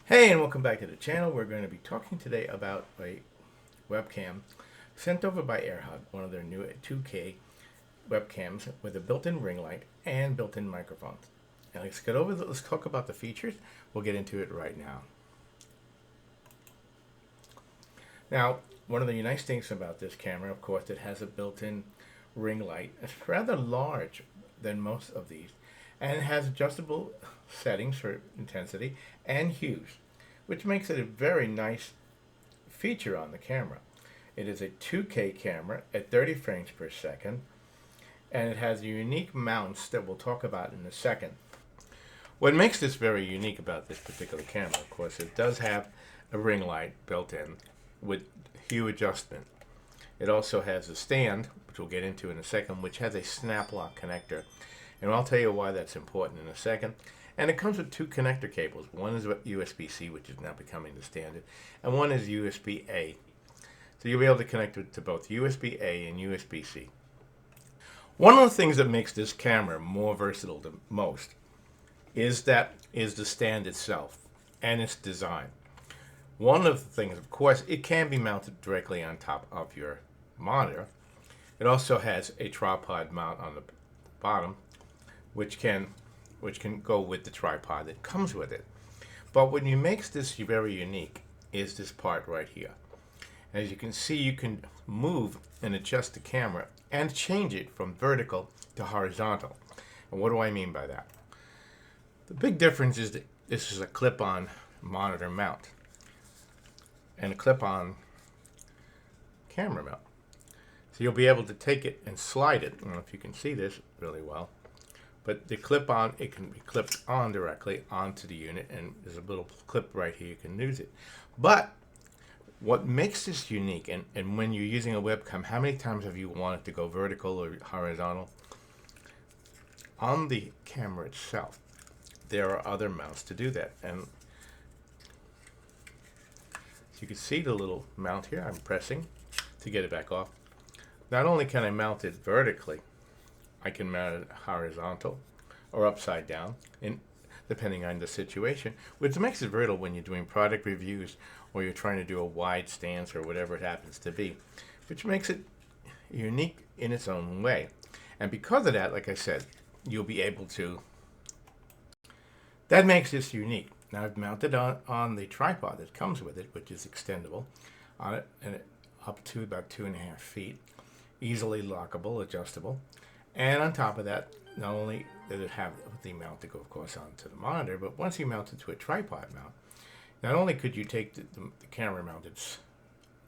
Hey, and welcome back to the channel. We're going to be talking today about a webcam sent over by Airhug, one of their new 2K webcams with a built-in ring light and built-in microphones. Now let's talk about the features. We'll get into it right now. Now, one of the nice things about this camera, of course, it has a built-in ring light. It's rather large than most of these, and it has adjustable settings for intensity and hues, which makes it a very nice feature on the camera. It is a 2K camera at 30 frames per second, and it has unique mounts that we'll talk about in a second. What makes this very unique about this particular camera, of course, it does have a ring light built in with hue adjustment. It also has a stand, which we'll get into in a second, which has a snap lock connector. And I'll tell you why that's important in a second. And it comes with two connector cables. One is USB-C, which is now becoming the standard, and one is USB-A. So you'll be able to connect it to both USB-A and USB-C. One of the things that makes this camera more versatile than most is the stand itself and its design. One of the things, of course, it can be mounted directly on top of your monitor. It also has a tripod mount on the bottom, which can go with the tripod that comes with it. But what makes this very unique is this part right here. As you can see, you can move and adjust the camera and change it from vertical to horizontal. And what do I mean by that? The big difference is that this is a clip-on monitor mount and a clip-on camera mount. So you'll be able to take it and slide it. I don't know if you can see this really well. But the clip-on, it can be clipped on directly onto the unit, and there's a little clip right here, you can use it. But what makes this unique, and when you're using a webcam, how many times have you wanted to go vertical or horizontal? On the camera itself, there are other mounts to do that. And so you can see the little mount here. I'm pressing to get it back off. Not only can I mount it vertically, I can mount it horizontal or upside down, depending on the situation, which makes it versatile when you're doing product reviews or you're trying to do a wide stance or whatever it happens to be, which makes it unique in its own way. And because of that, like I said, you'll be able to, that makes this unique. Now I've mounted on the tripod that comes with it, which is extendable, on it, and up to about 2.5 feet, easily lockable, adjustable. And on top of that, not only does it have the mount to go, of course, onto the monitor, but once you mount it to a tripod mount, not only could you take the camera mounted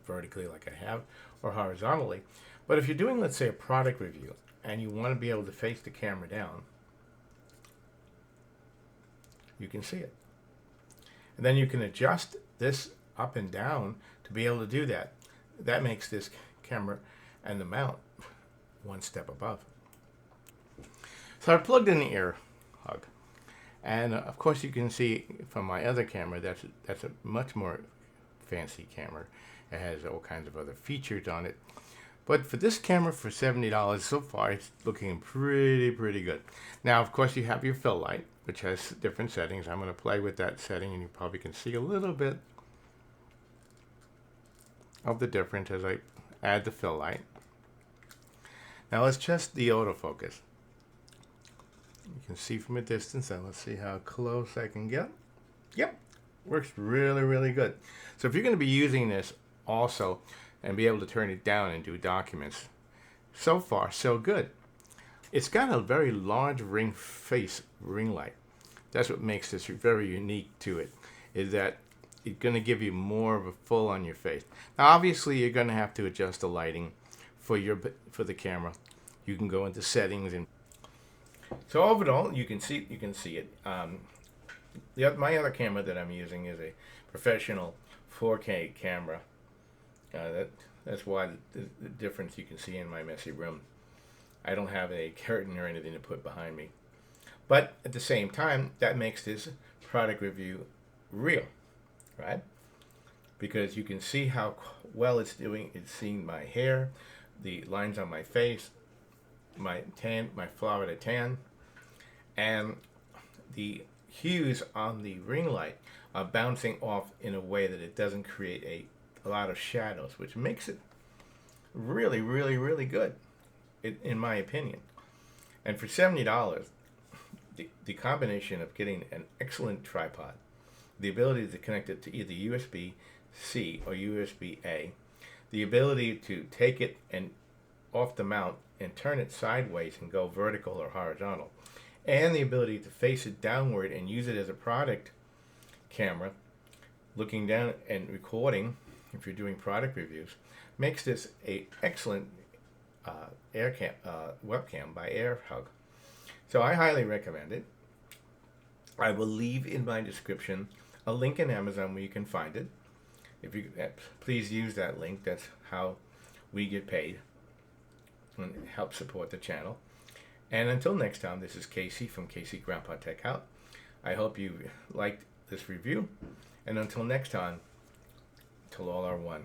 vertically like I have, or horizontally, but if you're doing, let's say, a product review, and you want to be able to face the camera down, you can see it. And then you can adjust this up and down to be able to do that. That makes this camera and the mount one step above. So I plugged in the Airhug, and of course you can see from my other camera that's a much more fancy camera. It has all kinds of other features on it, but for this camera for $70 so far, it's looking pretty good. Now, of course, you have your fill light, which has different settings. I'm going to play with that setting, and you probably can see a little bit of the difference as I add the fill light. Now let's test the autofocus. You can see from a distance, and let's see how close I can get. Yep, works really good. So if you're going to be using this also and be able to turn it down and do documents, so far so good. It's got a very large ring light. That's what makes this very unique to it, is that it's going to give you more of a full on your face. Now obviously you're going to have to adjust the lighting for the camera. You can go into settings, and so overall you can see it. My other camera that I'm using is a professional 4K camera. That's why the difference you can see in my messy room. I don't have a curtain or anything to put behind me, but at the same time that makes this product review real, right? Because you can see how well it's doing. It's seeing my hair, the lines on my face, my Florida tan, and the hues on the ring light bouncing off in a way that it doesn't create a lot of shadows, which makes it really, really, really good, in my opinion. And for $70, the combination of getting an excellent tripod, the ability to connect it to either USB-C or USB-A, the ability to take it and off the mount and turn it sideways and go vertical or horizontal, and the ability to face it downward and use it as a product camera, looking down and recording if you're doing product reviews, makes this a excellent webcam by Airhug. So I highly recommend it. I will leave in my description a link in Amazon where you can find it. If you please use that link. That's how we get paid and help support the channel. And until next time, this is Casey from Casey Grandpa Tech Out. I hope you liked this review. And until next time, till all are one.